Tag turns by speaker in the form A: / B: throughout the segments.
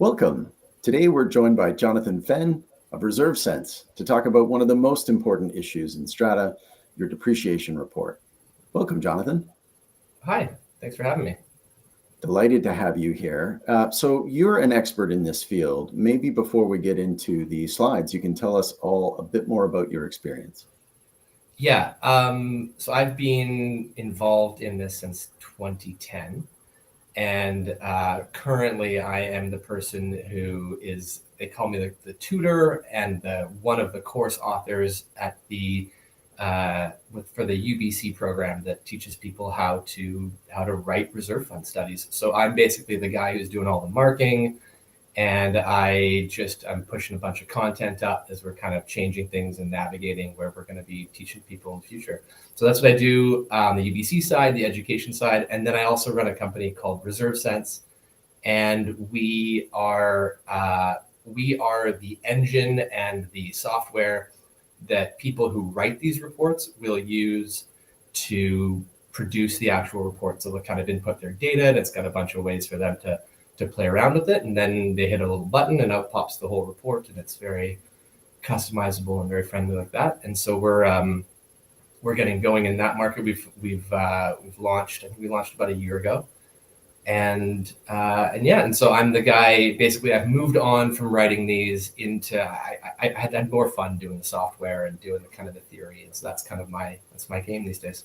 A: Welcome. Today we're joined by Jonathan Fenn of Reserve Sense to talk about one of the most important issues in Strata, your depreciation report. Welcome, Jonathan.
B: Hi, thanks for having me.
A: Delighted to have you here. So you're an expert in this field. Maybe before we get into the slides, you can tell us all a bit more about your experience.
B: Yeah, so I've been involved in this since 2010, and currently I am the person who is, they call me the tutor and one of the course authors at for the UBC program that teaches people how to write reserve fund studies. So I'm basically the guy who's doing all the marking, and I'm pushing a bunch of content up as we're kind of changing things and navigating where we're going to be teaching people in the future. So that's what I do on the UBC side, the education side. And then I also run a company called Reserve Sense. And we are the engine and the software that people who write these reports will use to produce the actual report. So they'll kind of input their data, and it's got a bunch of ways for them to play around with it. And then they hit a little button and out pops the whole report, and it's very customizable and very friendly like that. And so we're getting going in that market. We've launched. I think we launched about a year ago, and so I'm the guy. Basically, I've moved on from writing these into I had more fun doing the software and doing the kind of the theory, and so that's my game these days.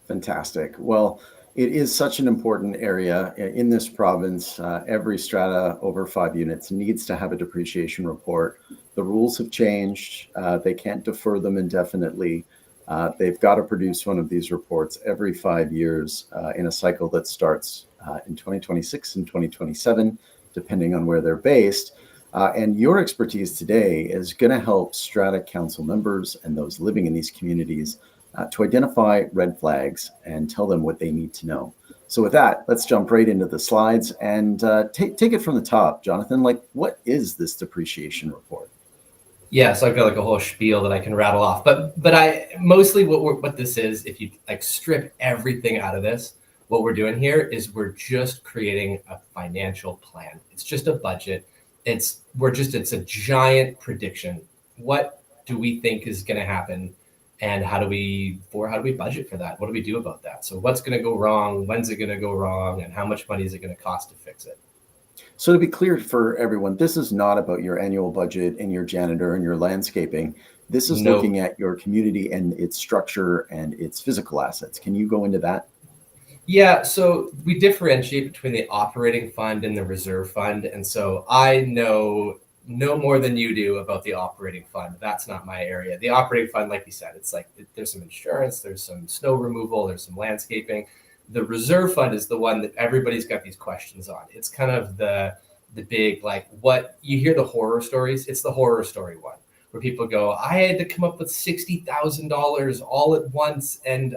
A: Fantastic. Well, it is such an important area in this province. Every strata over 5 units needs to have a depreciation report. The rules have changed. They can't defer them indefinitely. They've got to produce one of these reports every 5 years in a cycle that starts in 2026 and 2027, depending on where they're based. And your expertise today is going to help strata council members and those living in these communities to identify red flags and tell them what they need to know. So with that, let's jump right into the slides and take it from the top, Jonathan. Like, what is this depreciation report?
B: Yeah, so I've got like a whole spiel that I can rattle off, but I mostly what this is, if you like strip everything out of this, what we're doing here is we're just creating a financial plan. It's just a budget. It's a giant prediction. What do we think is going to happen? And how do we budget for that? What do we do about that? So what's going to go wrong? When's it going to go wrong? And how much money is it going to cost to fix it?
A: So to be clear for everyone, this is not about your annual budget and your janitor and your landscaping. This is
B: No.
A: looking at your community and its structure and its physical assets. Can you go into that?
B: Yeah, so we differentiate between the operating fund and the reserve fund. And so I know no more than you do about the operating fund. That's not my area. The operating fund, like you said, it's like there's some insurance, there's some snow removal, there's some landscaping. The reserve fund is the one that everybody's got these questions on. It's kind of the big, like, what you hear the horror stories. It's the horror story one where people go, I had to come up with $60,000 all at once, and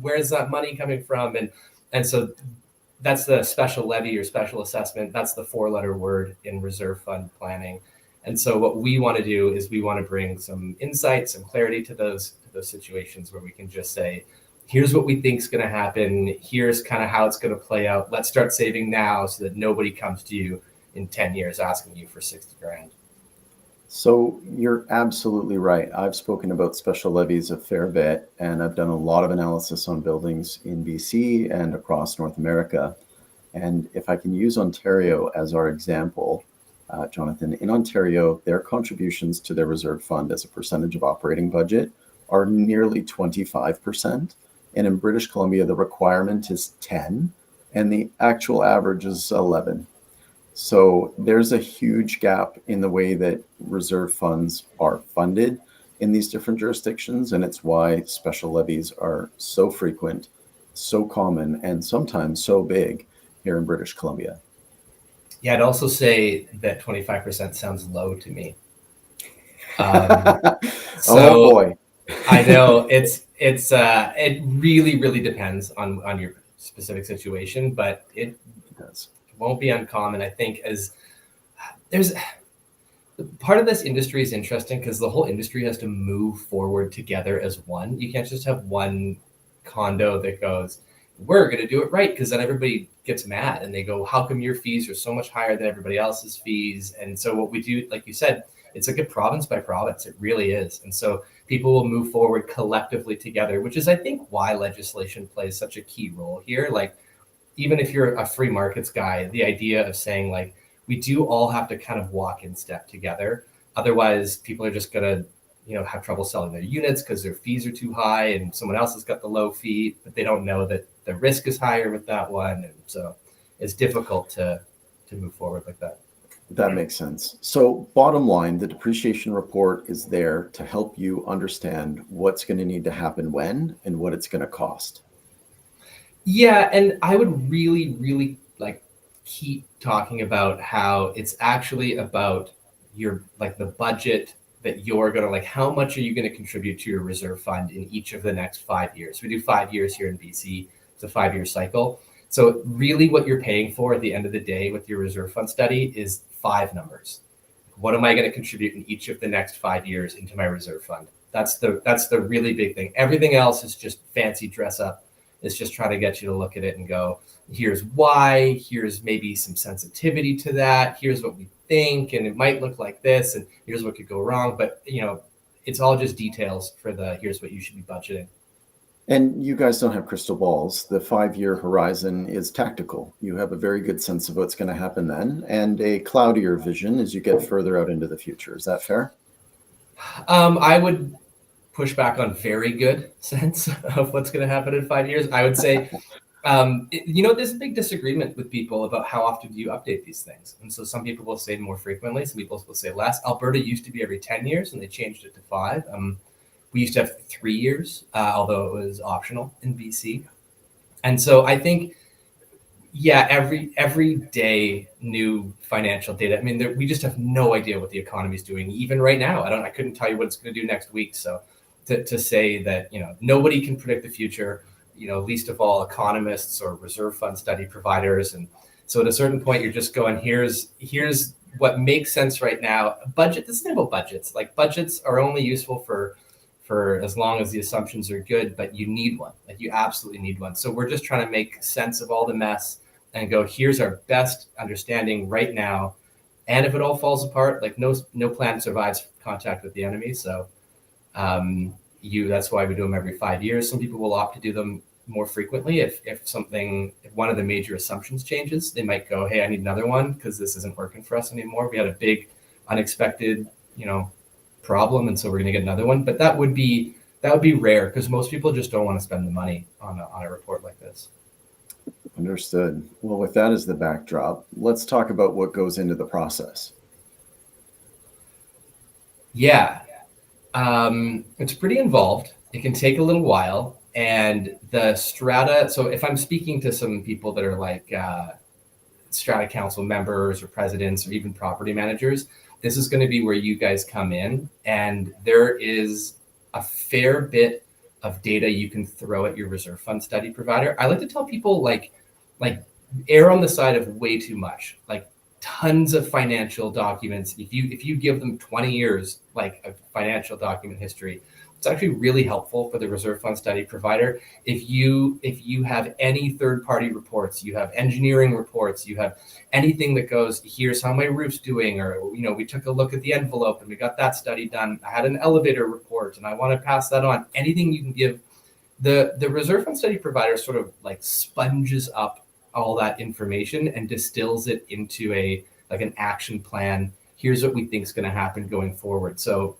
B: where's that money coming from? And so that's the special levy or special assessment. That's the 4-letter word in reserve fund planning. And so what we want to do is we want to bring some insight, some clarity to those situations where we can just say, here's what we think is going to happen. Here's kind of how it's going to play out. Let's start saving now so that nobody comes to you in 10 years asking you for 60 grand.
A: So you're absolutely right. I've spoken about special levies a fair bit, and I've done a lot of analysis on buildings in BC and across North America. And if I can use Ontario as our example, Jonathan, in Ontario, their contributions to their reserve fund as a percentage of operating budget are nearly 25%. And in British Columbia, the requirement is 10, and the actual average is 11. So there's a huge gap in the way that reserve funds are funded in these different jurisdictions. And it's why special levies are so frequent, so common, and sometimes so big here in British Columbia.
B: Yeah, I'd also say that 25% sounds low to me.
A: Oh boy.
B: I know it really depends on your specific situation, but it
A: does.
B: won't be uncommon. I think as there's part of this industry is interesting because the whole industry has to move forward together as one. You can't just have one condo that goes, we're going to do it right, because then everybody gets mad and they go, how come your fees are so much higher than everybody else's fees? And so what we do, like you said, it's like a province by province. It really is. And so people will move forward collectively together, which is, I think, why legislation plays such a key role here. Like, even if you're a free markets guy, the idea of saying, like, we do all have to kind of walk in step together. Otherwise, people are just going to, have trouble selling their units because their fees are too high and someone else has got the low fee, but they don't know that the risk is higher with that one. And so it's difficult to move forward like that.
A: That makes sense. So bottom line, the depreciation report is there to help you understand what's going to need to happen when and what it's going to cost.
B: Yeah, and I would really, really like keep talking about how it's actually about your, like, the budget that you're gonna, like, how much are you gonna contribute to your reserve fund in each of the next 5 years? We do 5 years here in BC. It's a 5-year cycle. So really what you're paying for at the end of the day with your reserve fund study is 5 numbers. What am I going to contribute in each of the next 5 years into my reserve fund? That's the really big thing. Everything else is just fancy dress up. It's just trying to get you to look at it and go, here's why, here's maybe some sensitivity to that, here's what we think, and it might look like this, and here's what could go wrong. But it's all just details for the here's what you should be budgeting.
A: And you guys don't have crystal balls. The 5-year horizon is tactical. You have a very good sense of what's going to happen then, and a cloudier vision as you get further out into the future. Is that fair?
B: I would push back on very good sense of what's going to happen in 5 years. I would say, there's a big disagreement with people about how often do you update these things. And so some people will say more frequently, some people will say less. Alberta used to be every 10 years and they changed it to 5. We used to have 3 years, although it was optional in BC. And so I think, yeah, every day new financial data. I mean, we just have no idea what the economy is doing. Even right now, I couldn't tell you what it's going to do next week. So to say that, nobody can predict the future, least of all economists or reserve fund study providers. And so at a certain point, you're just going, here's what makes sense right now. Budget, this is about budgets. Like, budgets are only useful for as long as the assumptions are good, but you need one. Like, you absolutely need one. So we're just trying to make sense of all the mess and go, here's our best understanding right now. And if it all falls apart, like, no plan survives contact with the enemy. So that's why we do them every 5 years. Some people will opt to do them more frequently. If one of the major assumptions changes, they might go, hey, I need another one because this isn't working for us anymore. We had a big unexpected, problem, and so we're going to get another one. But that would be rare, because most people just don't want to spend the money on a report like this.
A: Understood. Well, with that as the backdrop, let's talk about what goes into the process.
B: Yeah, it's pretty involved. It can take a little while, and the strata. So if I'm speaking to some people that are like strata council members or presidents or even property managers, this is going to be where you guys come in, and there is a fair bit of data you can throw at your reserve fund study provider. I like to tell people, like err on the side of way too much, like tons of financial documents. If you give them 20 years like of financial document history, it's actually really helpful for the reserve fund study provider. If you have any third-party reports, you have engineering reports, you have anything that goes, here's how my roof's doing, or we took a look at the envelope and we got that study done. I had an elevator report and I want to pass that on. Anything you can give, the reserve fund study provider sort of like sponges up all that information and distills it into an action plan. Here's what we think is going to happen going forward. So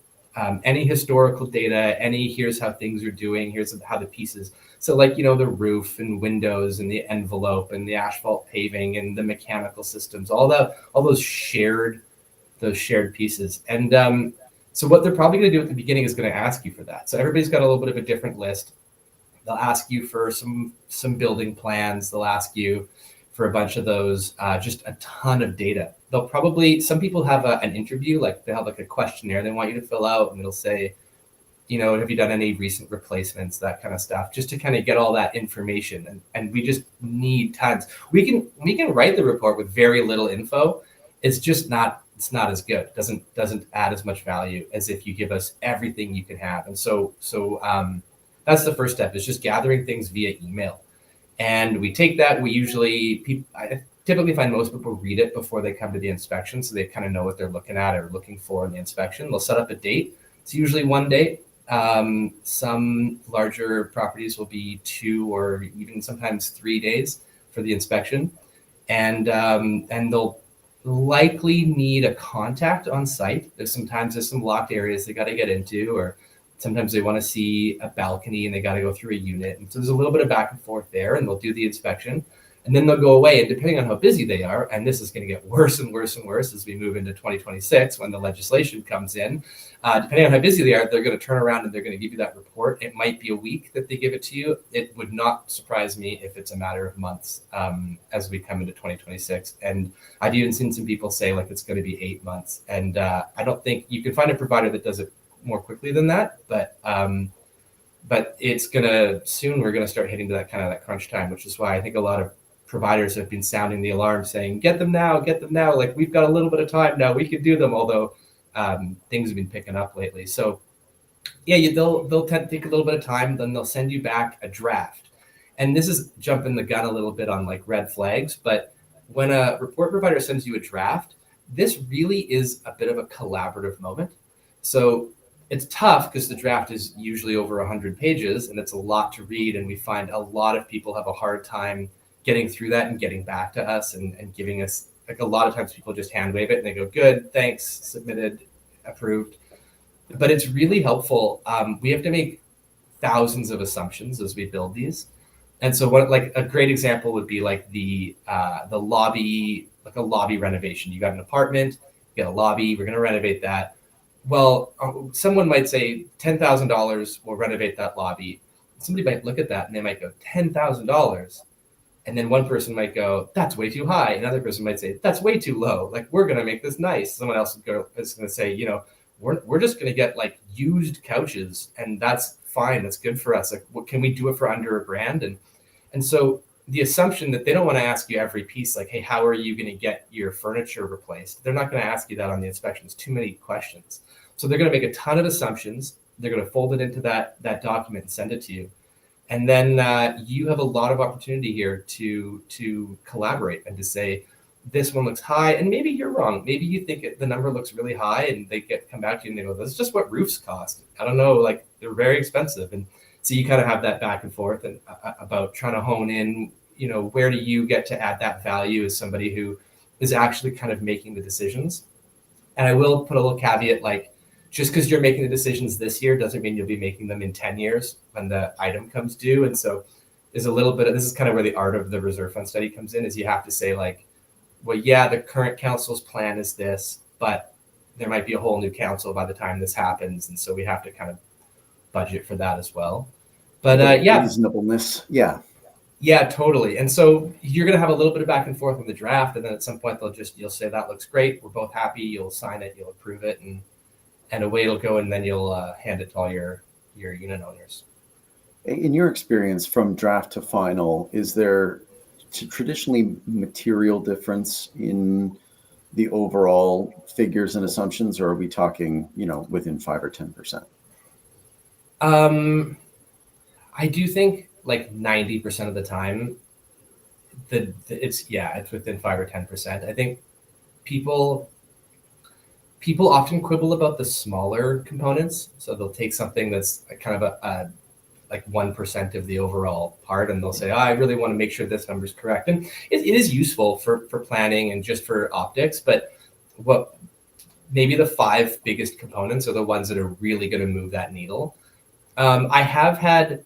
B: any historical data, here's how things are doing, here's how the pieces. So the roof and windows and the envelope and the asphalt paving and the mechanical systems, all those shared pieces. And so what they're probably going to do at the beginning is going to ask you for that. So everybody's got a little bit of a different list. They'll ask you for some building plans. They'll ask you for a bunch of those, just a ton of data. They'll probably, some people have an interview, like they have like a questionnaire they want you to fill out, and it'll say, have you done any recent replacements, that kind of stuff, just to kind of get all that information. And we just need tons. We can write the report with very little info. It's just not as good. It doesn't add as much value as if you give us everything you can have. And so that's the first step, is just gathering things via email. And we take that. I typically find most people read it before they come to the inspection, so they kind of know what they're looking at or looking for in the inspection. They'll set up a date. It's usually one date. Some larger properties will be 2 or even sometimes 3 days for the inspection, and they'll likely need a contact on site. There's some locked areas they got to get into, or sometimes they want to see a balcony and they got to go through a unit. And so there's a little bit of back and forth there, and they'll do the inspection and then they'll go away. And depending on how busy they are, and this is going to get worse and worse and worse as we move into 2026 when the legislation comes in, depending on how busy they are, they're going to turn around and they're going to give you that report. It might be a week that they give it to you. It would not surprise me if it's a matter of months as we come into 2026. And I've even seen some people say like it's going to be 8 months. And I don't think you can find a provider that does it more quickly than that, but it's gonna soon. We're gonna start hitting to that kind of that crunch time, which is why I think a lot of providers have been sounding the alarm, saying, "Get them now, get them now." Like we've got a little bit of time now, we could do them. Although things have been picking up lately, so yeah, they'll take a little bit of time. Then they'll send you back a draft, and this is jumping the gun a little bit on like red flags, but when a report provider sends you a draft, this really is a bit of a collaborative moment. So it's tough because the draft is usually over 100 pages and it's a lot to read. And we find a lot of people have a hard time getting through that and getting back to us and giving us, like a lot of times people just hand wave it and they go, good, thanks, submitted, approved. But it's really helpful. We have to make thousands of assumptions as we build these. And so what, like a great example would be like the lobby, like a lobby renovation. You got an apartment, you got a lobby, we're going to renovate that. Well, someone might say $10,000 will renovate that lobby. Somebody might look at that and they might go $10,000. And then one person might go, that's way too high. Another person might say, that's way too low. Like, we're going to make this nice. Someone else is going to say, you know, we're just going to get like used couches and that's fine. That's good for us. Like, what can we do it for under $1,000? And so the assumption that they don't want to ask you every piece, like, hey, how are you going to get your furniture replaced? They're not going to ask you that on the inspection. It's too many questions. So they're going to make a ton of assumptions. They're going to fold it into that document and send it to you. And then you have a lot of opportunity here to collaborate and to say, this one looks high, and maybe you're wrong. Maybe you think the number looks really high, and they come back to you and they go, "This is just what roofs cost." I don't know, like they're very expensive, and so you kind of have that back and forth and about trying to hone in. You know, where do you get to add that value as somebody who is actually kind of making the decisions? And I will put a little caveat, like just because you're making the decisions this year doesn't mean you'll be making them in 10 years when the item comes due. And so there's a little bit of, this is kind of where the art of the reserve fund study comes in, is you have to say like, well, yeah, the current council's plan is this, but there might be a whole new council by the time this happens. And so we have to kind of budget for that as well. But yeah.
A: Reasonableness. Yeah.
B: Yeah, totally. And so you're going to have a little bit of back and forth with the draft. And then at some point you'll say, that looks great. We're both happy. You'll sign it, you'll approve it, and away it'll go. And then you'll hand it to all your unit owners.
A: In your experience from draft to final, is there traditionally material difference in the overall figures and assumptions, or are we talking, within 5 or 10%?
B: I do think like 90% of the time it's within 5 or 10%. I think people often quibble about the smaller components. So they'll take something that's kind of a like 1% of the overall part, and they'll say, I really want to make sure this number is correct. And it is useful for planning and just for optics, but what maybe the 5 biggest components are the ones that are really going to move that needle. I have had,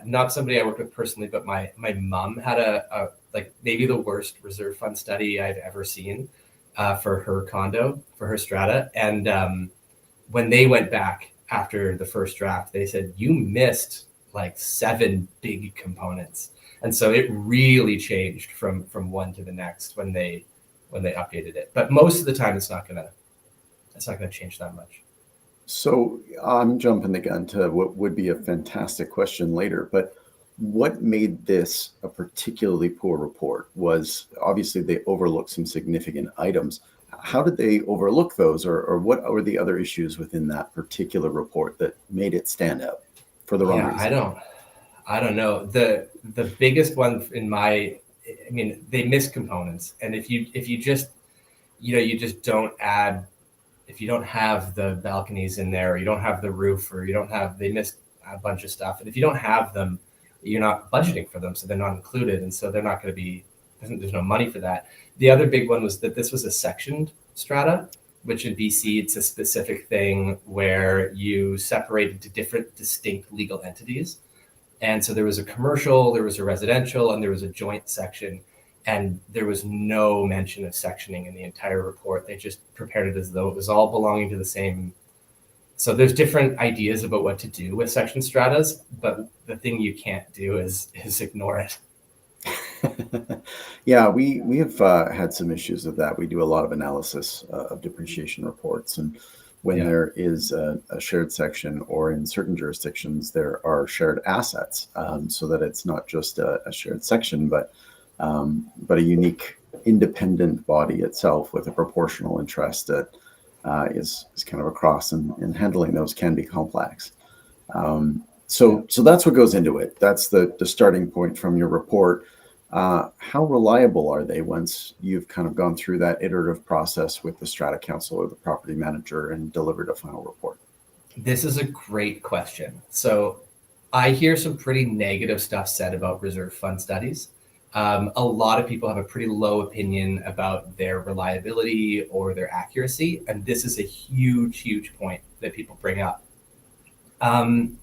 B: not somebody I worked with personally, but my mom had a like maybe the worst reserve fund study I've ever seen for her condo, for her strata. And when they went back after the first draft, they said, you missed like 7 big components. And so it really changed from one to the next when they updated it. But most of the time it's not gonna change that much.
A: So I'm jumping the gun to what would be a fantastic question later, but what made this a particularly poor report? Was obviously they overlooked some significant items. How did they overlook those, or what were the other issues within that particular report that made it stand out for the wrong reason?
B: I don't know. The biggest one in my, I mean, they miss components, and if you just, you just don't add, if you don't have the balconies in there, or you don't have the roof, or you don't have, they miss a bunch of stuff, and if you don't have them, you're not budgeting for them, so they're not included, and so they're not going to be. There's no money for that. The other big one was that this was a sectioned strata, which in BC it's a specific thing where you separate into different distinct legal entities. And so there was a commercial, there was a residential, and there was a joint section. And there was no mention of sectioning in the entire report. They just prepared it as though it was all belonging to the same. So there's different ideas about what to do with section stratas, but the thing you can't do is ignore it.
A: Yeah, we have had some issues with that. We do a lot of analysis of depreciation reports, and when
B: Yeah.
A: there is a shared section, or in certain jurisdictions there are shared assets, so that it's not just a shared section, but a unique independent body itself with a proportional interest that is kind of across, and handling those can be complex. So that's what goes into it. That's the starting point from your report. How reliable are they once you've kind of gone through that iterative process with the strata council or the property manager and delivered a final report?
B: This is a great question. So I hear some pretty negative stuff said about reserve fund studies. A lot of people have a pretty low opinion about their reliability or their accuracy. And this is a huge, huge point that people bring up. Um,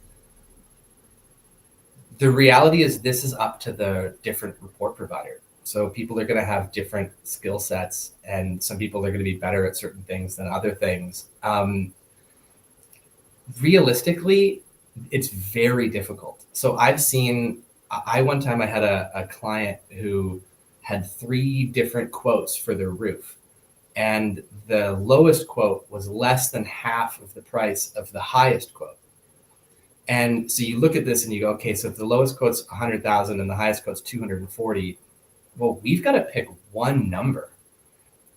B: the reality is this is up to the different report provider. So people are going to have different skill sets, and some people are going to be better at certain things than other things. Realistically, it's very difficult. So I've seen, I one time I had a client who had 3 different quotes for their roof. And the lowest quote was less than half of the price of the highest quote. And so you look at this and you go, okay, so if the lowest quote's 100,000 and the highest quote's 240, well, we've got to pick one number.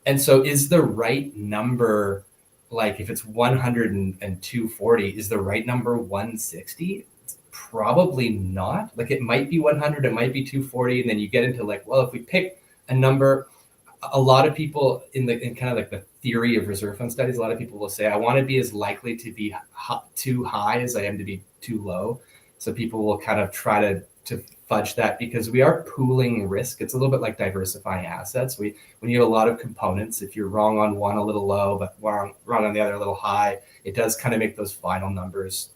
B: And so is the right number, like if it's 100 and 240, is the right number 160? Probably not. Like it might be 100, it might be 240, and then you get into like, well, if we pick a number, a lot of people in kind of like the theory of reserve fund studies, a lot of people will say, I want to be as likely to be too high as I am to be too low. So people will kind of try to fudge that, because we are pooling risk. It's a little bit like diversifying assets. When you have a lot of components, if you're wrong on one a little low, but wrong on the other a little high, it does kind of make those final numbers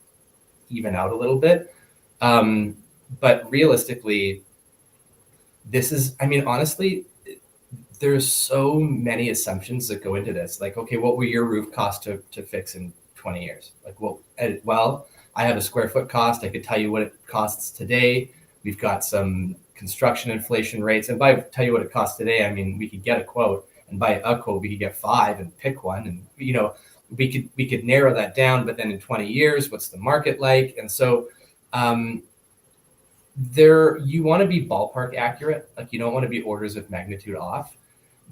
B: even out a little bit. But realistically, this is, I mean, honestly, there's so many assumptions that go into this. Like, okay, what will your roof cost to fix in 20 years? Like, well, I have a square foot cost. I could tell you what it costs today. We've got some construction inflation rates. And by tell you what it costs today, I mean, we could get a quote, and by a quote, we could get 5 and pick one. And, we could narrow that down, but then in 20 years, what's the market like? And so, you want to be ballpark accurate. Like, you don't want to be orders of magnitude off.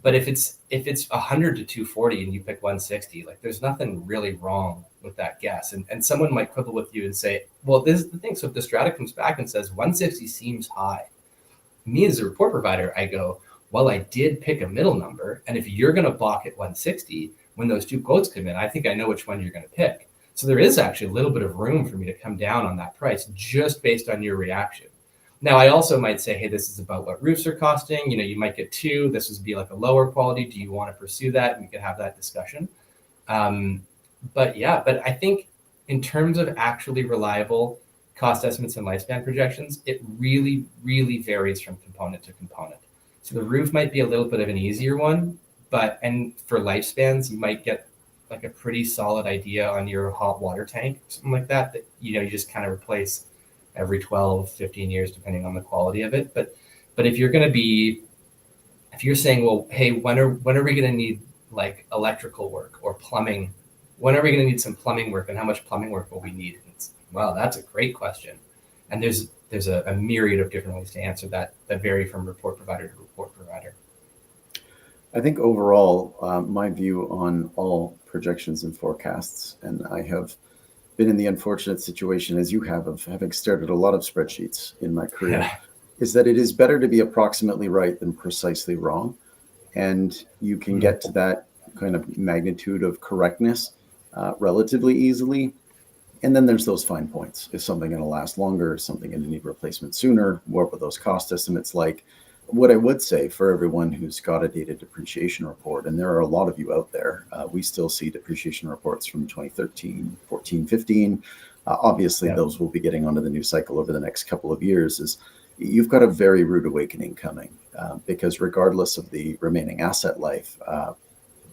B: But if it's 100 to 240 and you pick 160, like there's nothing really wrong with that guess. And someone might quibble with you and say, well, this is the thing. So if the strata comes back and says 160 seems high, me as a report provider, I go, well, I did pick a middle number. And if you're going to balk at 160, when those 2 quotes come in, I think I know which one you're going to pick. So there is actually a little bit of room for me to come down on that price just based on your reaction. Now, I also might say, hey, this is about what roofs are costing. You might get 2. This would be like a lower quality. Do you want to pursue that? And we could have that discussion. But I think in terms of actually reliable cost estimates and lifespan projections, it really, really varies from component to component. So the roof might be a little bit of an easier one, and for lifespans, you might get like a pretty solid idea on your hot water tank, something like that you just kind of replace every 12, 15 years, depending on the quality of it. But if you're saying, well, hey, when are we going to need like electrical work or plumbing? When are we going to need some plumbing work, and how much plumbing work will we need? Well, that's a great question. And there's a myriad of different ways to answer that vary from report provider to report provider.
A: I think overall, my view on all projections and forecasts, and I have been in the unfortunate situation as you have of having stared at a lot of spreadsheets in my career,
B: Yeah.
A: is that it is better to be approximately right than precisely wrong. And you can
B: Mm.
A: get to that kind of magnitude of correctness relatively easily. And then there's those fine points. Is something going to last longer? Is something going to need replacement sooner? What were those cost estimates like? What I would say for everyone who's got a data depreciation report, and there are a lot of you out there, we still see depreciation reports from 2013, 14, 15. Obviously,
B: Yeah.
A: those will be getting onto the new cycle over the next couple of years. Is you've got a very rude awakening coming because regardless of the remaining asset life,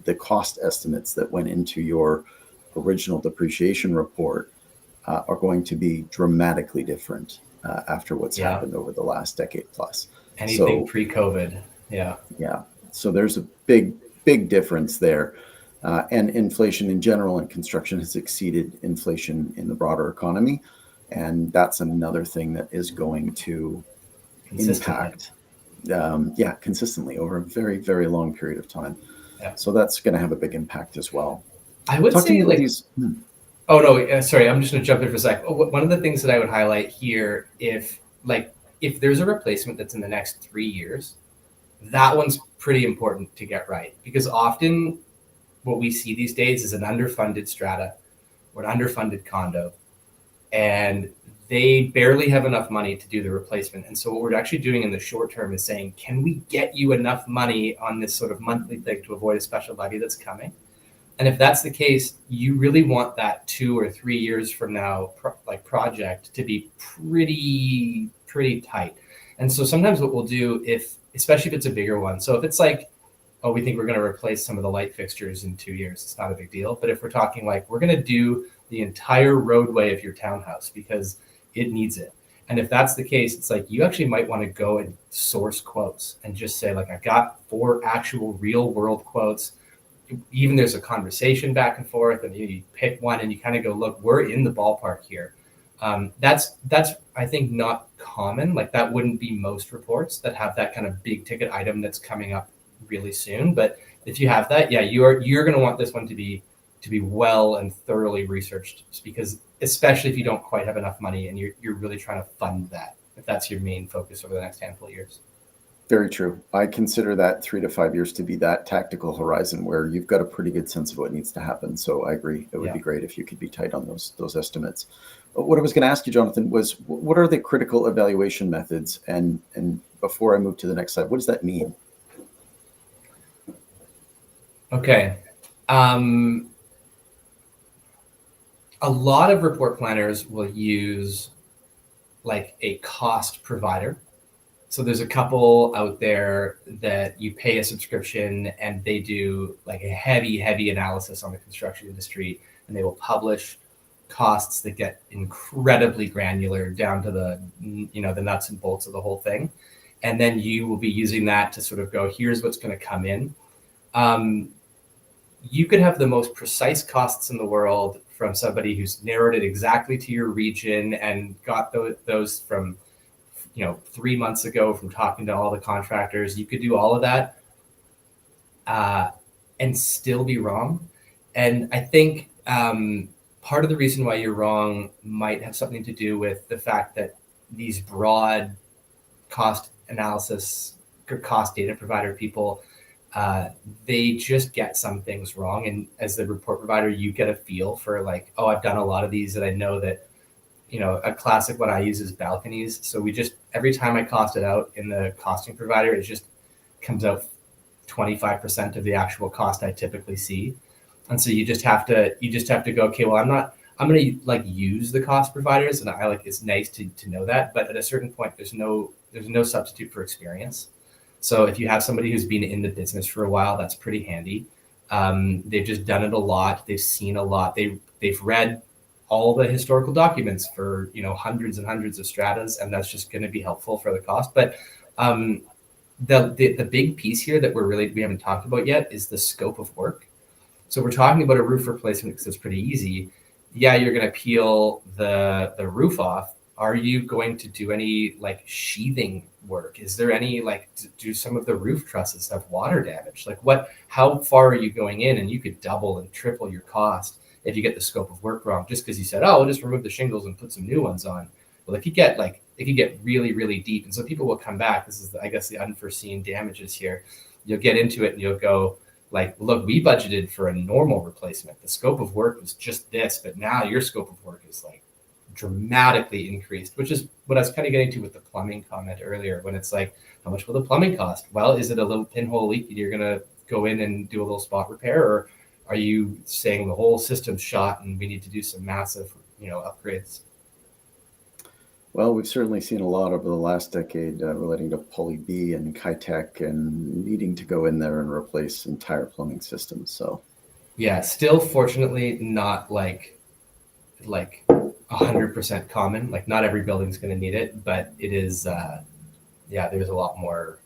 A: the cost estimates that went into your original depreciation report are going to be dramatically different after what's
B: Yeah.
A: happened over the last decade plus.
B: Anything
A: So,
B: pre-COVID. Yeah.
A: yeah, so there's a big difference there. And inflation in general in construction has exceeded inflation in the broader economy. And that's another thing that is going to
B: Consistently.
A: impact, yeah, consistently over a very long period of time.
B: Yeah.
A: So that's going to have a big impact as well.
B: I would
A: Talk to me
B: say
A: about
B: like,
A: these.
B: oh no, sorry, I'm just gonna jump in for a sec. One of the things that I would highlight here, if there's a replacement that's in the next 3 years, that one's pretty important to get right because often what we see these days is an underfunded strata or an underfunded condo, and they barely have enough money to do the replacement. And so what we're actually doing in the short term is saying, can we get you enough money on this sort of monthly thing to avoid a special levy that's coming? And if that's the case, you really want that 2 or 3 years from now, project to be pretty tight. And so sometimes what we'll do, if especially if it's a bigger one, so if it's like, oh, we think we're going to replace some of the light fixtures in 2 years, it's not a big deal. But if we're talking like we're going to do the entire roadway of your townhouse because it needs it, and if that's the case, it's like you actually might want to go and source quotes and just say like, I got 4 actual real world quotes. Even there's a conversation back and forth, and you pick one and you kind of go, look, we're in the ballpark here. That's I think not common. Like that wouldn't be most reports that have that kind of big ticket item that's coming up really soon. But if you have that, yeah, you're going to want this one to be well and thoroughly researched, because especially if you don't quite have enough money and you're really trying to fund that, if that's your main focus over the next handful of years.
A: Very true. I consider that 3 to 5 years to be that tactical horizon where you've got a pretty good sense of what needs to happen. So I agree. It would
B: Yeah.
A: be great if you could be tight on those estimates. What I was going to ask you, Jonathan, was what are the critical evaluation methods? And before I move to the next slide, what does that mean?
B: Okay. Um, a lot of report planners will use like a cost provider. So there's a couple out there that you pay a subscription and they do like a heavy analysis on the construction industry, and they will publish costs that get incredibly granular down to the nuts and bolts of the whole thing. And then you will be using that to sort of go, here's what's going to come in. Um, you could have the most precise costs in the world from somebody who's narrowed it exactly to your region and got those from 3 months ago from talking to all the contractors. You could do all of that uh, and still be wrong. And I think part of the reason why you're wrong might have something to do with the fact that these broad cost analysis, cost data provider people, they just get some things wrong. And as the report provider, you get a feel for like, oh, I've done a lot of these, and I know that, a classic one I use is balconies. So we just, every time I cost it out in the costing provider, it just comes out 25% of the actual cost I typically see. And so you just have to go, okay, well, I'm going to like use the cost providers, and I like, it's nice to know that. But at a certain point, there's no substitute for experience. So if you have somebody who's been in the business for a while, that's pretty handy. They've just done it a lot. They've seen a lot. They've read all the historical documents for hundreds and hundreds of stratas, and that's just going to be helpful for the cost. But um, the big piece here that we haven't talked about yet is the scope of work. So we're talking about a roof replacement because it's pretty easy. Yeah, you're going to peel the roof off. Are you going to do any like sheathing work? Is there any like, do some of the roof trusses have water damage? Like how far are you going in? And you could double and triple your cost if you get the scope of work wrong, just because you said, oh, we'll just remove the shingles and put some new ones on. Well, if you get really, really deep, and so people will come back. This is, I guess, the unforeseen damages here. You'll get into it and you'll go like, look, we budgeted for a normal replacement. The scope of work was just this, but now your scope of work is like dramatically increased, which is what I was kind of getting to with the plumbing comment earlier, when it's like, how much will the plumbing cost? Well, is it a little pinhole leak that you're going to go in and do a little spot repair, or are you saying the whole system's shot and we need to do some massive, upgrades?
A: Well, we've certainly seen a lot over the last decade relating to poly B and Kitech and needing to go in there and replace entire plumbing systems. So
B: Yeah, still fortunately not like 100% common. Like not every building's going to need it, but it is. There's a lot more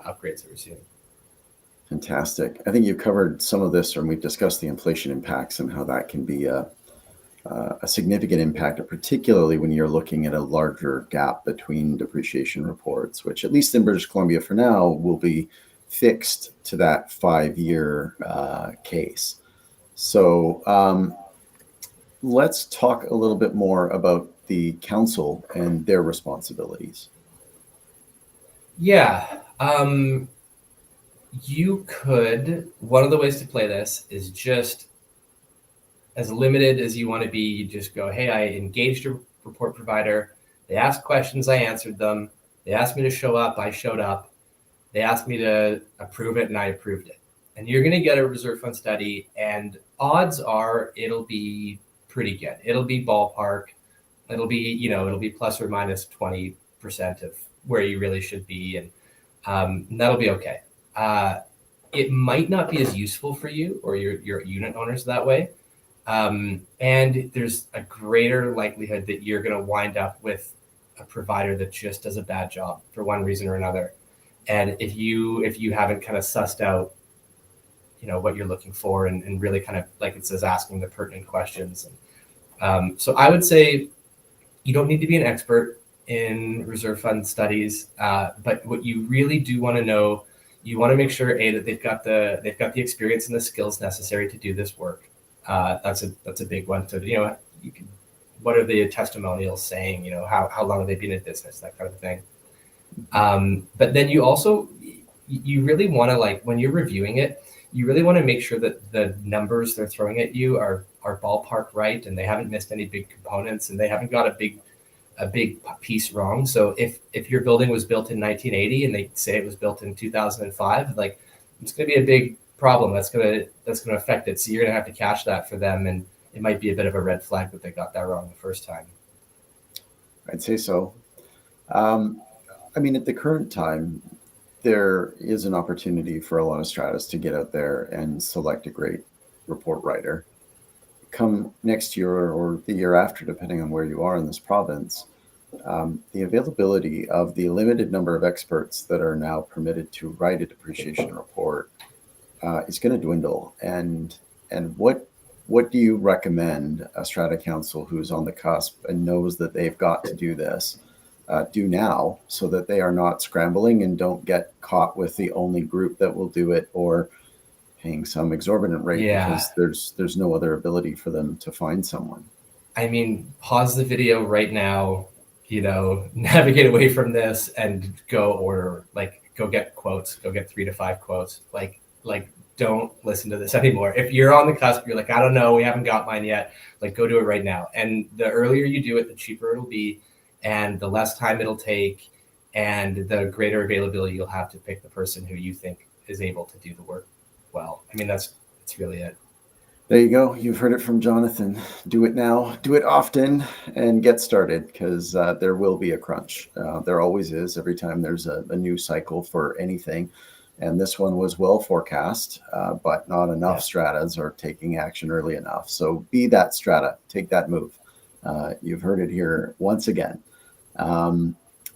B: upgrades that we're seeing.
A: fantastic. I think you covered some of this, and we've discussed the inflation impacts and how that can be a significant impact, particularly when you're looking at a larger gap between depreciation reports, which at least in British Columbia for now will be fixed to that 5-year case. So let's talk a little bit more about the council and their responsibilities.
B: Yeah. One of the ways to play this is just as limited as you want to be. You just go, hey, I engaged a report provider. They asked questions, I answered them. They asked me to show up, I showed up. They asked me to approve it, and I approved it. And you're going to get a reserve fund study, and odds are it'll be pretty good. It'll be ballpark. It'll be plus or minus 20% of where you really should be, and that'll be okay. It might not be as useful for you or your unit owners that way. And there's a greater likelihood that you're going to wind up with a provider that just does a bad job for one reason or another. And if you haven't kind of sussed out, what you're looking for, and really kind of, like it says, asking the pertinent questions. And so I would say you don't need to be an expert in reserve fund studies, but what you really do want to know, you want to make sure that they've got the experience and the skills necessary to do this work. That's a big one. So what are the testimonials saying? How long have they been in business? That kind of thing. But then you really want to, like, when you're reviewing it, you really want to make sure that the numbers they're throwing at you are ballpark right, and they haven't missed any big components, and they haven't got a big piece wrong. So if your building was built in 1980 and they say it was built in 2005, like, it's going to be a big problem. That's going to affect it. So you're going to have to cash that for them, and it might be a bit of a red flag that they got that wrong the first time.
A: I'd say so. At the current time, there is an opportunity for a lot of stratas to get out there and select a great report writer. Come next year or the year after, depending on where you are in this province, the availability of the limited number of experts that are now permitted to write a depreciation report is going to dwindle. And what do you recommend a strata council who's on the cusp and knows that they've got to do this do now, so that they are not scrambling and don't get caught with the only group that will do it, or paying some exorbitant rate because there's no other ability for them to find someone?
B: Pause the video right now, navigate away from this and go get quotes, go get 3 to 5 quotes. Like don't listen to this anymore. If you're on the cusp, you're like, I don't know, we haven't got mine yet. Like, go do it right now. And the earlier you do it, the cheaper it'll be, and the less time it'll take, and the greater availability you'll have to pick the person who you think is able to do the work well. That's really it.
A: There you go. You've heard it from Jonathan. Do it now, do it often, and get started, because there will be a crunch. There always is every time there's a new cycle for anything. And this one was well forecast, but not enough stratas are taking action early enough. So be that strata, take that move. You've heard it here once again.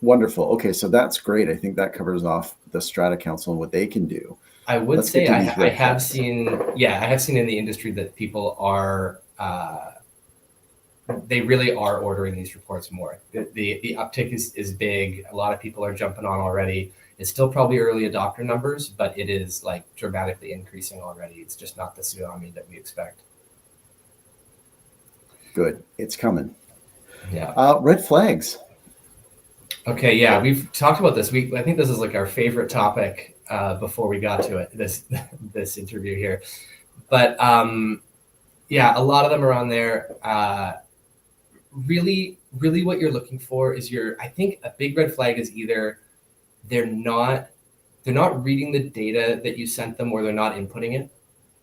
A: Wonderful. Okay, so that's great. I think that covers off the strata council and what they can do.
B: I would say I have seen in the industry that people are, they really are ordering these reports more. The uptick is big. A lot of people are jumping on already. It's still probably early adopter numbers, but it is like dramatically increasing already. It's just not the tsunami that we expect.
A: Good. It's coming.
B: Yeah.
A: Red flags.
B: Okay. Yeah. We've talked about this. I think this is like our favorite topic before we got to it, this interview here. But yeah, a lot of them are on there. Really, really what you're looking for is I think a big red flag is either they're not reading the data that you sent them, or they're not inputting it.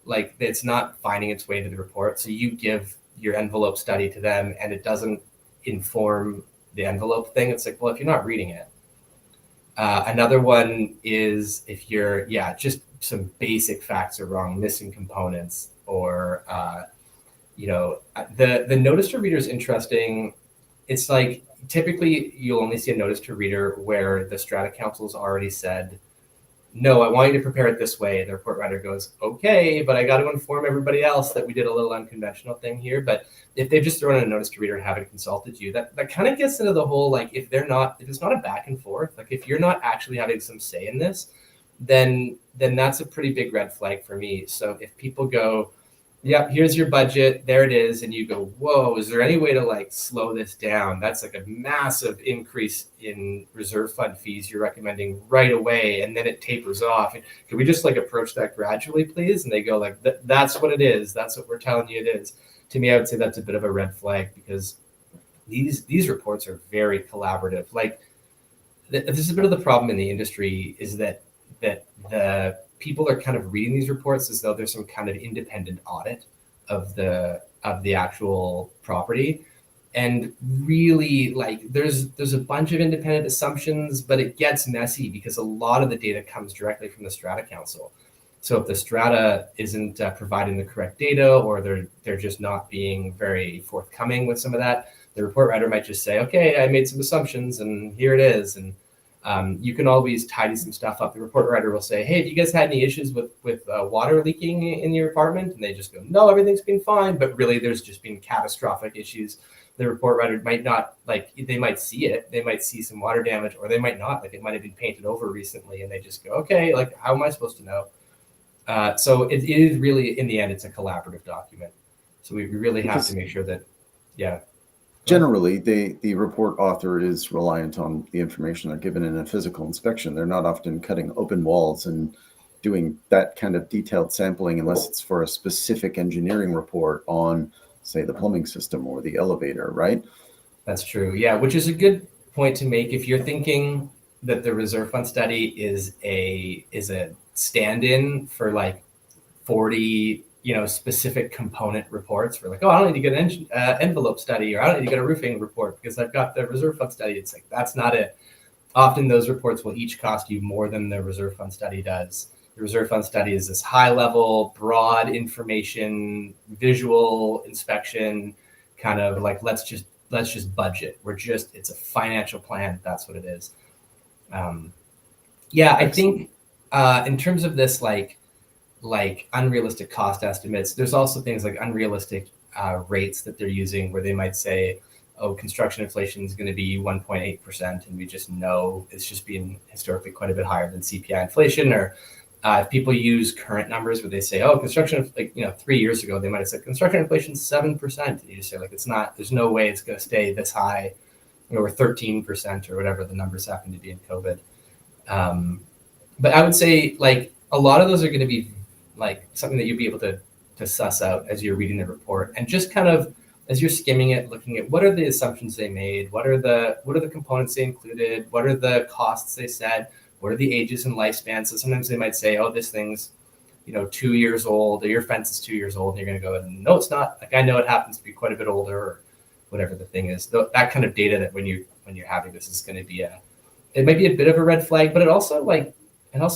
B: Like it's not finding its way to the report. So you give your envelope study to them and it doesn't inform the envelope thing. It's like, well, if you're not reading it. Another one is if just some basic facts are wrong, missing components, or the notice to reader is interesting. It's like typically you'll only see a notice to reader where the Strata Council's already said, no, I want you to prepare it this way. The report writer goes, okay, but I got to inform everybody else that we did a little unconventional thing here. But if they've just thrown in a notice to reader and haven't consulted you, that kind of gets into the whole, like, if it's not a back and forth, like if you're not actually having some say in this, then that's a pretty big red flag for me. So if people go, yep, here's your budget, there it is, and you go, whoa, is there any way to like slow this down? That's like a massive increase in reserve fund fees you're recommending right away, and then it tapers off. Can we just like approach that gradually, please? And they go like, that's what it is. That's what we're telling you it is. To me, I would say that's a bit of a red flag, because these reports are very collaborative. Like this is a bit of the problem in the industry, is that the people are kind of reading these reports as though there's some kind of independent audit of the actual property. And really, like there's a bunch of independent assumptions, but it gets messy because a lot of the data comes directly from the Strata Council. So if the Strata isn't providing the correct data, or they're just not being very forthcoming with some of that, the report writer might just say, okay, I made some assumptions and here it is. And you can always tidy some stuff up. The report writer will say, hey, have you guys had any issues with water leaking in your apartment? And they just go, no, everything's been fine. But really, there's just been catastrophic issues. The report writer might not, like, they might see it. They might see some water damage, or they might not. Like, it might have been painted over recently, and they just go, okay, like, how am I supposed to know? So it is really, in the end, it's a collaborative document. So we really have to make sure that, yeah.
A: Generally, the report author is reliant on the information they're given in a physical inspection. They're not often cutting open walls and doing that kind of detailed sampling unless it's for a specific engineering report on, say, the plumbing system or the elevator, right?
B: That's true. Yeah, which is a good point to make. If you're thinking that the reserve fund study is a stand-in for like 40 specific component reports, for like, oh, I don't need to get an envelope study, or I don't need to get a roofing report because I've got the reserve fund study. It's like, that's not it. Often those reports will each cost you more than the reserve fund study does. The reserve fund study is this high level, broad information, visual inspection, kind of like, let's just budget. It's a financial plan. That's what it is. I think in terms of this, like unrealistic cost estimates, there's also things like unrealistic rates that they're using, where they might say, oh, construction inflation is going to be 1.8%, and we just know it's just been historically quite a bit higher than CPI inflation. Or if people use current numbers where they say, oh, construction, 3 years ago, they might have said construction inflation is 7%. And you just say, like, it's not, there's no way it's going to stay this high, or 13%, or whatever the numbers happen to be in COVID. But I would say, like, a lot of those are going to be like something that you'll be able to suss out as you're reading the report, and just kind of as you're skimming it, looking at what are the assumptions they made, what are the components they included, what are the costs they said, what are the ages and lifespans. So sometimes they might say, oh, this thing's 2 years old, or your fence is 2 years old, and you're going to go, no, it's not. Like, I know it happens to be quite a bit older, or whatever the thing is. That kind of data, that when you're having this, is going to be it might be a bit of a red flag, but it also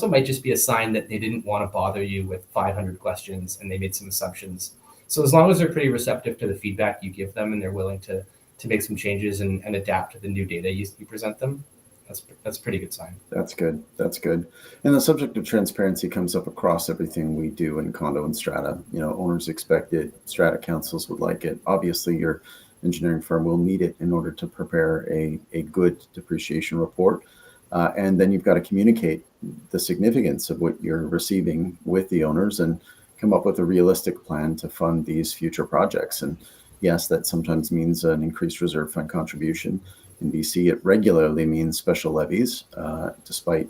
B: might just be a sign that they didn't want to bother you with 500 questions and they made some assumptions. So as long as they're pretty receptive to the feedback you give them, and they're willing to make some changes and adapt to the new data you present them, that's a pretty good sign.
A: That's good. And the subject of transparency comes up across everything we do in condo and strata. Owners expect it. Strata councils would like it. Obviously, your engineering firm will need it in order to prepare a good depreciation report. And then you've got to communicate the significance of what you're receiving with the owners, and come up with a realistic plan to fund these future projects. And Yes, that sometimes means an increased reserve fund contribution. In BC, it regularly means special levies, despite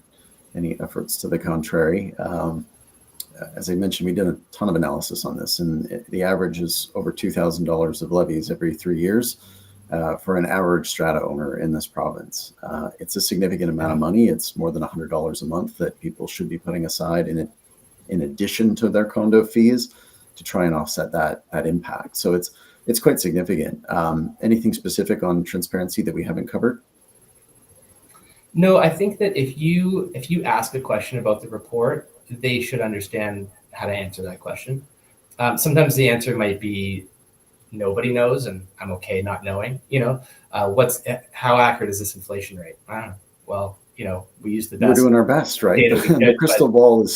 A: any efforts to the contrary. As I mentioned, we did a ton of analysis on this, and the average is over $2,000 of levies every 3 years for an average strata owner in this province. It's a significant amount of money. It's more than $100 a month that people should be putting aside in addition to their condo fees to try and offset that impact. So it's quite significant. Anything specific on transparency that we haven't covered?
B: No, I think that if you ask a question about the report, they should understand how to answer that question. Sometimes the answer might be nobody knows, and I'm okay not knowing. How accurate is this inflation rate? I don't know. Well, we use the
A: We're
B: best
A: doing our best, right?
B: data we
A: The
B: could,
A: crystal ball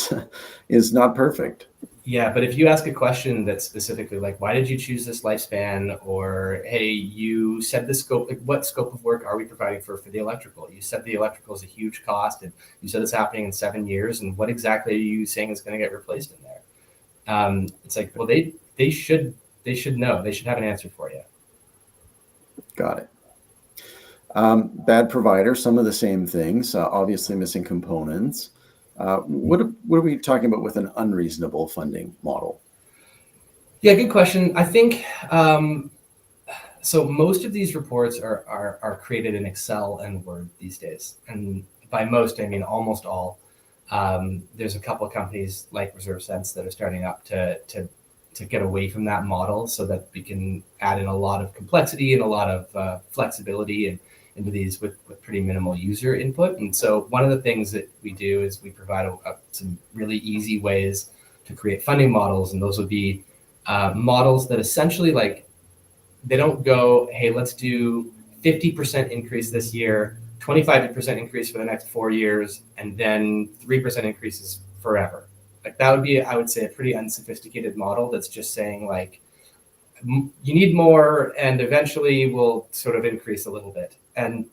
A: is not perfect.
B: yeah, but if you ask a question that's specifically like, why did you choose this lifespan? Or, hey, you said the scope, like what scope of work are we providing for the electrical? You said the electrical is a huge cost, and you said it's happening in 7 years. And what exactly are you saying is going to get replaced in there? It's like, well, they should know. They should have an answer for you.
A: Got it. Bad provider, some of the same things, obviously missing components. What are we talking about with an unreasonable funding model?
B: Yeah, good question. I think so. Most of these reports are created in Excel and Word these days, and by most I mean almost all. There's a couple of companies like Reserve Sense that are starting up to get away from that model, so that we can add in a lot of complexity and a lot of flexibility and into these with pretty minimal user input. And so one of the things that we do is we provide some really easy ways to create funding models, and those would be models that essentially, like, they don't go, hey, let's do 50% increase this year, 25% increase for the next 4 years, and then 3% increases forever. Like, that would be, I would say, a pretty unsophisticated model that's just saying, like, you need more, and eventually we'll sort of increase a little bit. And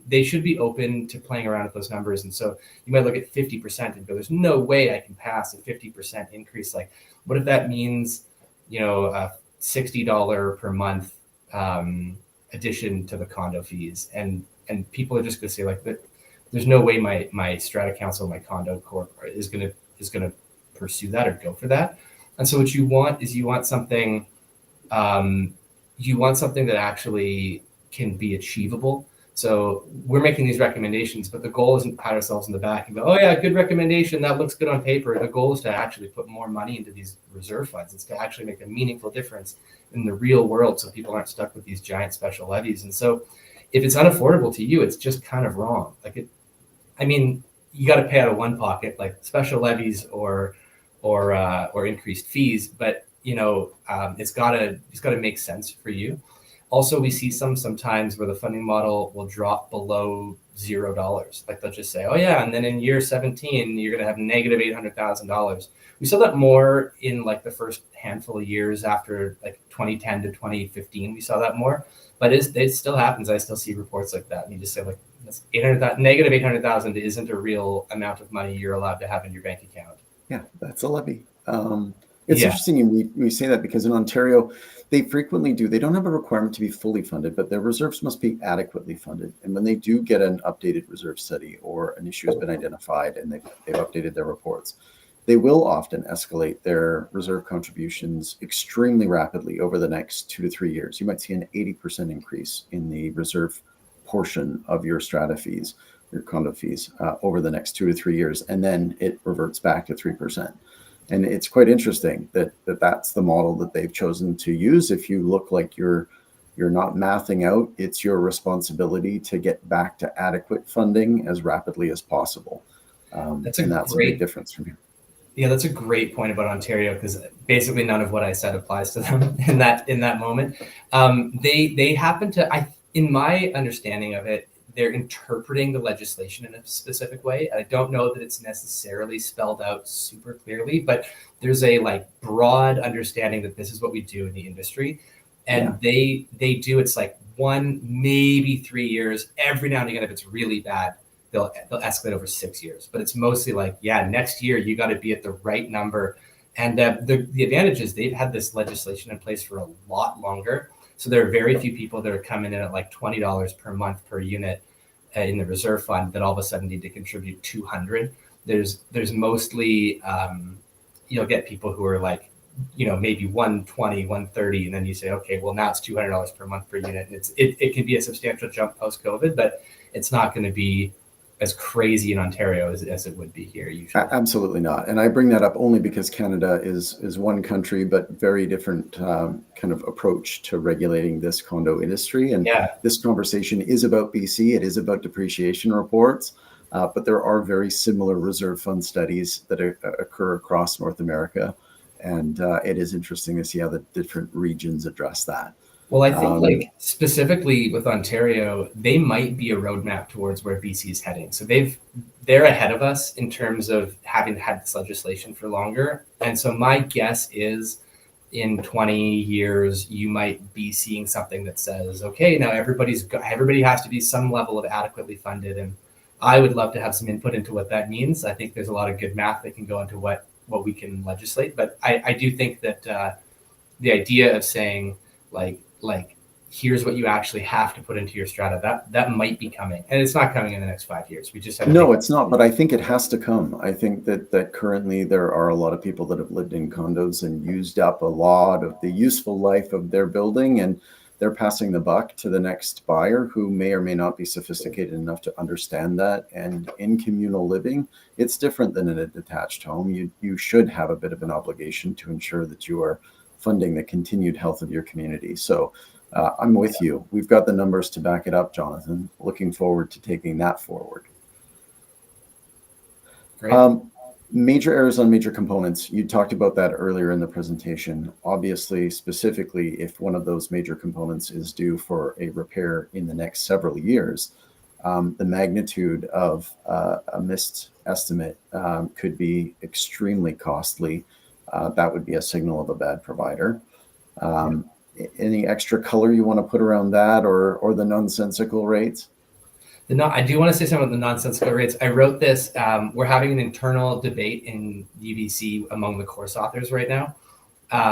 B: they should be open to playing around with those numbers. And so you might look at 50% and go, there's no way I can pass a 50% increase. Like, what if that means, a $60 per month addition to the condo fees? And people are just going to say, like, there's no way my strata council, my condo corp is going to pursue that or go for that. And so what you want is something that actually can be achievable. So we're making these recommendations, but the goal isn't to pat ourselves in the back and go, oh yeah, good recommendation, that looks good on paper. The goal is to actually put more money into these reserve funds. It's to actually make a meaningful difference in the real world, so people aren't stuck with these giant special levies. And so if it's unaffordable to you, it's just kind of wrong. You got to pay out of one pocket, like special levies or increased fees, but it's got to make sense for you. Also, we see sometimes where the funding model will drop below $0. Like, they'll just say, oh yeah, and then in year 17 you're going to have negative $800,000. We saw that more in like the first handful of years after like 2010 to 2015. We saw that more, but it still happens. I still see reports like that, and you just say, like, negative 800,000 isn't a real amount of money you're allowed to have in your bank account.
A: Yeah, that's a levy. It's interesting we say that because in Ontario, they frequently do. They don't have a requirement to be fully funded, but their reserves must be adequately funded. And when they do get an updated reserve study or an issue has been identified and they've updated their reports, they will often escalate their reserve contributions extremely rapidly over the next 2 to 3 years. You might see an 80% increase in the reserve portion of your strata fees, your condo fees, over the next 2 to 3 years, and then it reverts back to 3%. And it's quite interesting that that's the model that they've chosen to use. If you look like you're not mathing out, it's your responsibility to get back to adequate funding as rapidly as possible. That's a big difference from here.
B: Yeah, that's a great point about Ontario, because basically none of what I said applies to them in that moment. They happen to, in my understanding of it, they're interpreting the legislation in a specific way. I don't know that it's necessarily spelled out super clearly, but there's a broad understanding that this is what we do in the industry. And they do, it's like 1, maybe 3 years. Every now and again, if it's really bad, they'll escalate over 6 years. But it's mostly like, yeah, next year you got to be at the right number. And the advantage is they've had this legislation in place for a lot longer. So there are very few people that are coming in at like $20 per month per unit in the reserve fund that all of a sudden need to contribute 200. There's mostly you'll get people who are like, maybe 120, 130, and then you say, okay, well now it's $200 per month per unit. And it can be a substantial jump post COVID, but it's not going to be as crazy in Ontario as it would be here usually.
A: Absolutely not. And I bring that up only because Canada is one country, but very different kind of approach to regulating this condo industry. And this conversation is about BC. It is about depreciation reports, but there are very similar reserve fund studies that occur across North America. And it is interesting to see how the different regions address that.
B: Well, I think like specifically with Ontario, they might be a roadmap towards where BC is heading. So they're ahead of us in terms of having had this legislation for longer. And so my guess is in 20 years, you might be seeing something that says, okay, now everybody has to be some level of adequately funded. And I would love to have some input into what that means. I think there's a lot of good math that can go into what we can legislate. But I do think that the idea of saying like here's what you actually have to put into your strata, that might be coming, and it's not coming in the next 5 years. We just have
A: it's not, but I think it has to come. I think that currently there are a lot of people that have lived in condos and used up a lot of the useful life of their building, and they're passing the buck to the next buyer who may or may not be sophisticated enough to understand that. And in communal living, it's different than in a detached home. You should have a bit of an obligation to ensure that you are funding the continued health of your community. So I'm with you. We've got the numbers to back it up, Jonathan. Looking forward to taking that forward.
B: Great.
A: Major errors on major components. You talked about that earlier in the presentation. Obviously, specifically, if one of those major components is due for a repair in the next several years, the magnitude of a missed estimate could be extremely costly. That would be a signal of a bad provider. Any extra color you want to put around that, or the nonsensical rates?
B: I do want to say something about the nonsensical rates. I wrote this. We're having an internal debate in UBC among the course authors right now,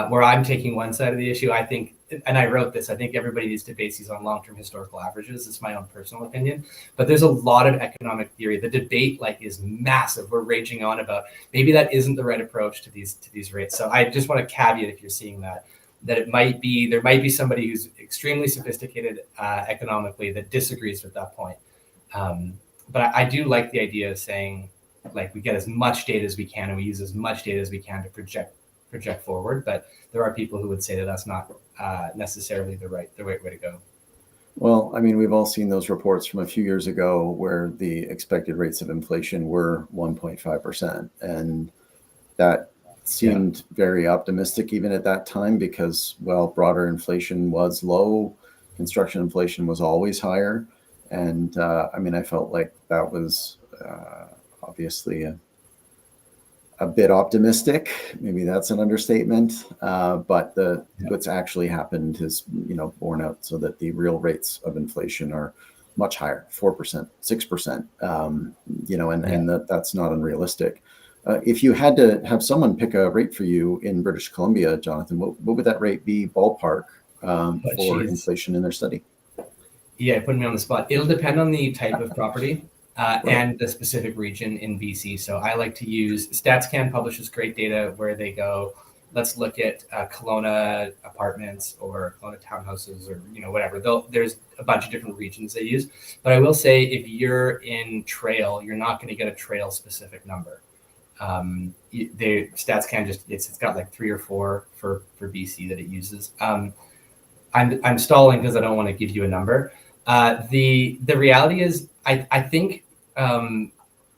B: where I'm taking one side of the issue. I think, and I wrote this, I think everybody needs to base these on long-term historical averages. It's my own personal opinion, but there's a lot of economic theory. The debate is massive. We're raging on about maybe that isn't the right approach to these rates. So I just want to caveat, if you're seeing that there might be somebody who's extremely sophisticated economically that disagrees with that point. But I do like the idea of saying, we get as much data as we can and we use as much data as we can to project forward. But there are people who would say that that's not necessarily the right way to go.
A: Well, I mean, we've all seen those reports from a few years ago where the expected rates of inflation were 1.5%, and that seemed very optimistic even at that time because, well, broader inflation was low, construction inflation was always higher. And I mean, I felt like that was obviously a bit optimistic. Maybe that's an understatement. But what's actually happened is, borne out so that the real rates of inflation are much higher, 4%, 6%, and that's not unrealistic. If you had to have someone pick a rate for you in British Columbia, Jonathan, what would that rate be ballpark for inflation in their study?
B: Yeah, putting me on the spot. It'll depend on the type of property and the specific region in BC. So I like to use StatsCan publishes great data where they go, let's look at Kelowna apartments or Kelowna townhouses or whatever. There's a bunch of different regions they use. But I will say if you're in Trail, you're not going to get a Trail specific number. StatsCan it's got like 3 or 4 for BC that it uses. I'm stalling because I don't want to give you a number. The reality is I think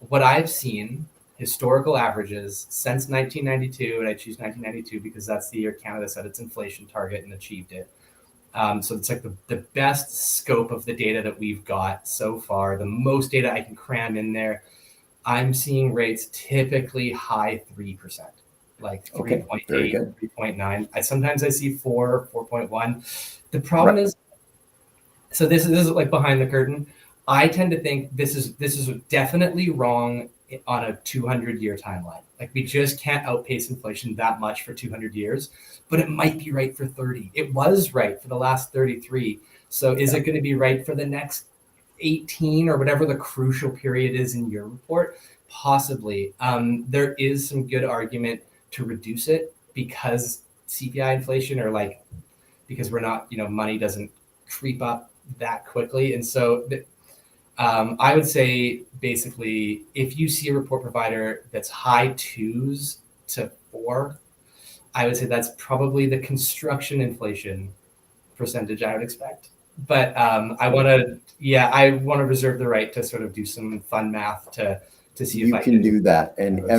B: what I've seen historical averages since 1992, and I choose 1992 because that's the year Canada set its inflation target and achieved it. So it's like the best scope of the data that we've got so far, the most data I can cram in there. I'm seeing rates typically high 3%, like 3.8, 3.9. Sometimes I see 4, 4.1. The problem is, so this is like behind the curtain. I tend to think this is definitely wrong on a 200-year timeline. Like we just can't outpace inflation that much for 200 years, but it might be right for 30. It was right for the last 33. So is it going to be right for the next 18 or whatever the crucial period is in your report? Possibly. There is some good argument to reduce it because CPI inflation, or like because we're not, money doesn't creep up that quickly. And so I would say basically, if you see a report provider that's high 2s to 4, I would say that's probably the construction inflation percentage I would expect. But I want to reserve the right to sort of do some fun math to see if
A: You
B: I
A: can do that, and
B: those.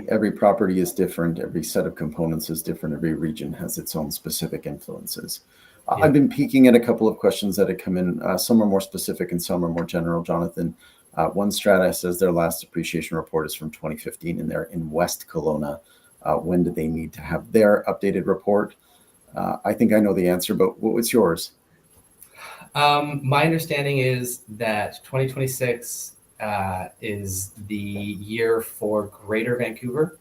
A: every property is different. Every set of components is different. Every region has its own specific influences.
B: Yeah.
A: I've been peeking at a couple of questions that have come in. Some are more specific and some are more general, Jonathan. One Strata says their last depreciation report is from 2015 and they're in West Kelowna. When do they need to have their updated report? I think I know the answer, but what's yours?
B: My understanding is that 2026 is the year for Greater Vancouver,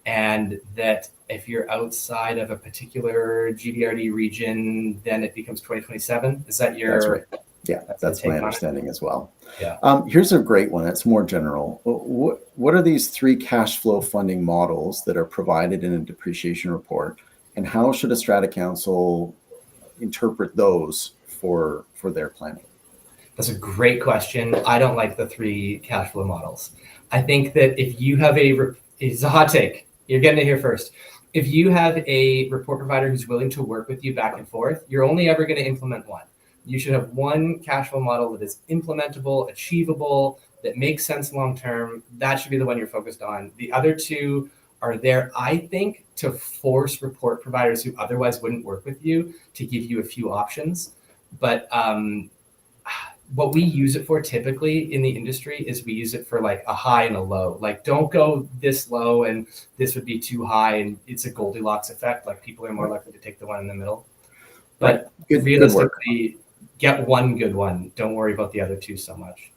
B: and that if you're outside of a particular GVRD region, then it becomes 2027. Is that your?
A: That's right. Yeah, that's my understanding as well.
B: Yeah.
A: Here's a great one. It's more general. What are these 3 cash flow funding models that are provided in a depreciation report, and how should a strata council interpret those for their planning?
B: That's a great question. I don't like the 3 cash flow models. I think that if you have it's a hot take. You're getting it here first. If you have a report provider who's willing to work with you back and forth, you're only ever going to implement one. You should have one cash flow model that is implementable, achievable, that makes sense long term. That should be the one you're focused on. The other 2 are there, I think, to force report providers who otherwise wouldn't work with you to give you a few options. But what we use it for typically in the industry is we use it for like a high and a low. Like, don't go this low and this would be too high, and it's a Goldilocks effect. Like, people are more likely to take the one in the middle. But realistically, get one good one. Don't worry about the other 2 so much.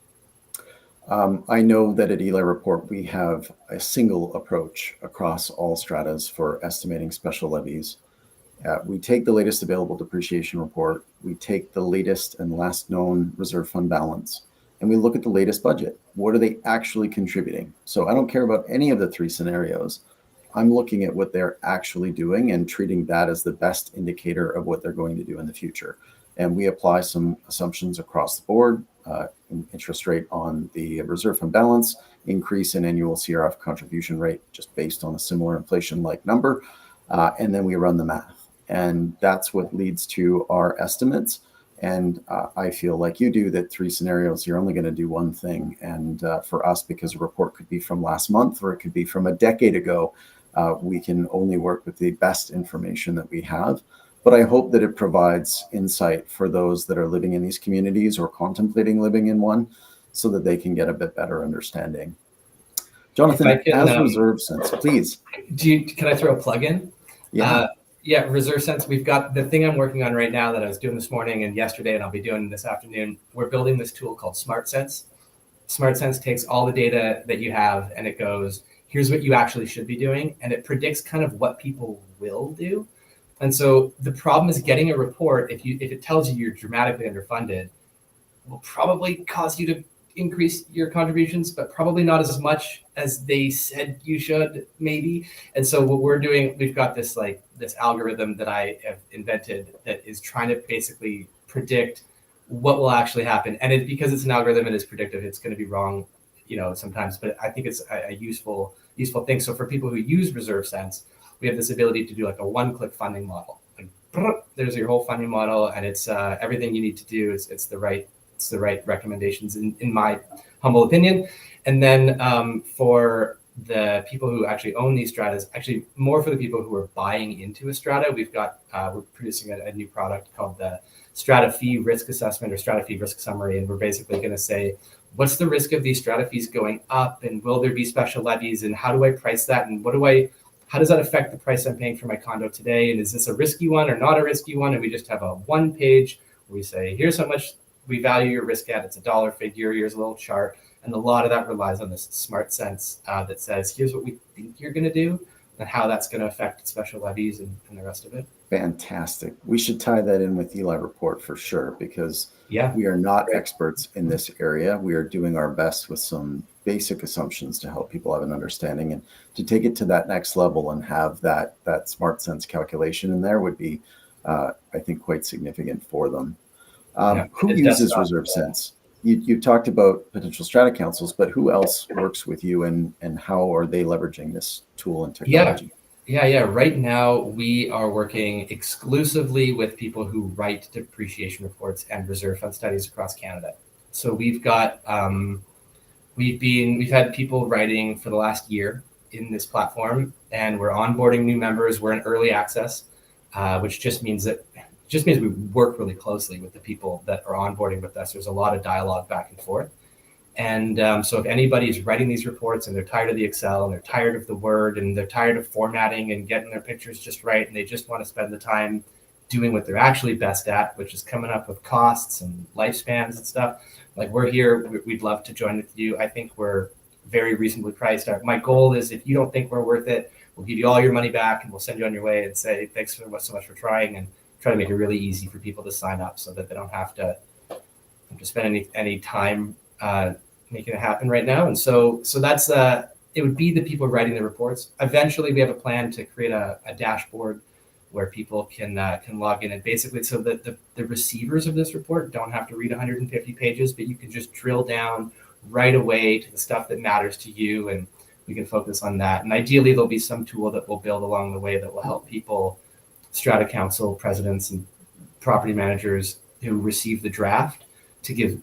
A: I know that at Eli Report, we have a single approach across all stratas for estimating special levies. We take the latest available depreciation report, we take the latest and last known reserve fund balance, and we look at the latest budget. What are they actually contributing? So I don't care about any of the 3 scenarios. I'm looking at what they're actually doing and treating that as the best indicator of what they're going to do in the future. And we apply some assumptions across the board, interest rate on the reserve fund balance, increase in annual CRF contribution rate, just based on a similar inflation-like number. And then we run the math. And that's what leads to our estimates. And I feel like you do that 3 scenarios, you're only going to do one thing. And for us, because a report could be from last month or it could be from a decade ago, we can only work with the best information that we have. But I hope that it provides insight for those that are living in these communities or contemplating living in one, so that they can get a bit better understanding. Jonathan, as Reserve Sense, please.
B: Can I throw a plug in?
A: Yeah.
B: Yeah, Reserve Sense. We've got the thing I'm working on right now that I was doing this morning and yesterday, and I'll be doing this afternoon. We're building this tool called Smart Sense. Smart Sense takes all the data that you have and it goes, here's what you actually should be doing. And it predicts kind of what people will do. And so the problem is getting a report, if it tells you you're dramatically underfunded, will probably cause you to increase your contributions, but probably not as much as they said you should, maybe. And so what we're doing, we've got this algorithm that I have invented that is trying to basically predict what will actually happen. And because it's an algorithm, it is predictive. It's going to be wrong, sometimes, but I think it's a useful thing. So for people who use Reserve Sense, we have this ability to do like a one-click funding model. Like, there's your whole funding model, and it's everything you need to do. It's the right recommendations in my humble opinion. And then for the people who actually own these stratas, actually more for the people who are buying into a strata, we're producing a new product called the Strata Fee Risk Assessment or Strata Fee Risk Summary, and we're basically going to say, what's the risk of these strata fees going up, and will there be special levies, and how do I price that, and how does that affect the price I'm paying for my condo today? And is this a risky one or not a risky one? And we just have a 1 page where we say, here's how much we value your risk at. It's a dollar figure. Here's a little chart. And a lot of that relies on this smart sense that says, here's what we think you're going to do and how that's going to affect special levies and the rest of it.
A: Fantastic. We should tie that in with Eli report for sure, because we are not experts in this area. We are doing our best with some basic assumptions to help people have an understanding, and to take it to that next level and have that smart sense calculation in there would be, I think, quite significant for them. Who uses Reserve Sense? You talked about potential strata councils, but who else works with you, and how are they leveraging this tool and technology?
B: Yeah. Right now, we are working exclusively with people who write depreciation reports and reserve fund studies across Canada. So we've got we've had people writing for the last year in this platform, and we're onboarding new members. We're in early access, which just means we work really closely with the people that are onboarding with us. There's a lot of dialogue back and forth. And so if anybody's writing these reports and they're tired of the Excel and they're tired of the Word and they're tired of formatting and getting their pictures just right, and they just want to spend the time doing what they're actually best at, which is coming up with costs and lifespans and stuff, like, we're here. We'd love to join with you. I think we're very reasonably priced. My goal is, if you don't think we're worth it, we'll give you all your money back and we'll send you on your way and say thanks so much for trying, and try to make it really easy for people to sign up so that they don't have to spend any time making it happen right now. And so that's it would be the people writing the reports. Eventually, we have a plan to create a dashboard where people can log in, and basically, so that the receivers of this report don't have to read 150 pages, but you can just drill down right away to the stuff that matters to you, and we can focus on that. And ideally, there'll be some tool that we'll build along the way that will help people, strata council presidents and property managers who receive the draft, to give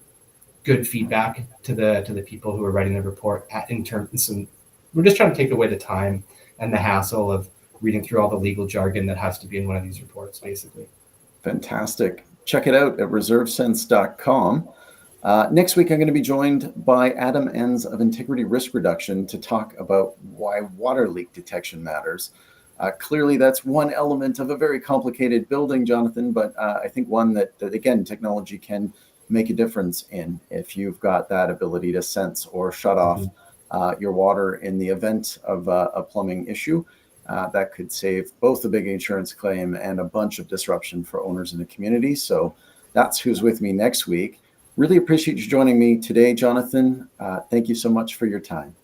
B: good feedback to the people who are writing the report. We're just trying to take away the time and the hassle of reading through all the legal jargon that has to be in one of these reports, basically.
A: Fantastic. Check it out at reservesense.com. Next week, I'm going to be joined by Adam Enns of Integrity Risk Reduction to talk about why water leak detection matters. Clearly, that's one element of a very complicated building, Jonathan, but I think one that again, technology can make a difference in, if you've got that ability to sense or shut off your water in the event of a plumbing issue. That could save both a big insurance claim and a bunch of disruption for owners in the community. So that's who's with me next week. Really appreciate you joining me today, Jonathan. Thank you so much for your time.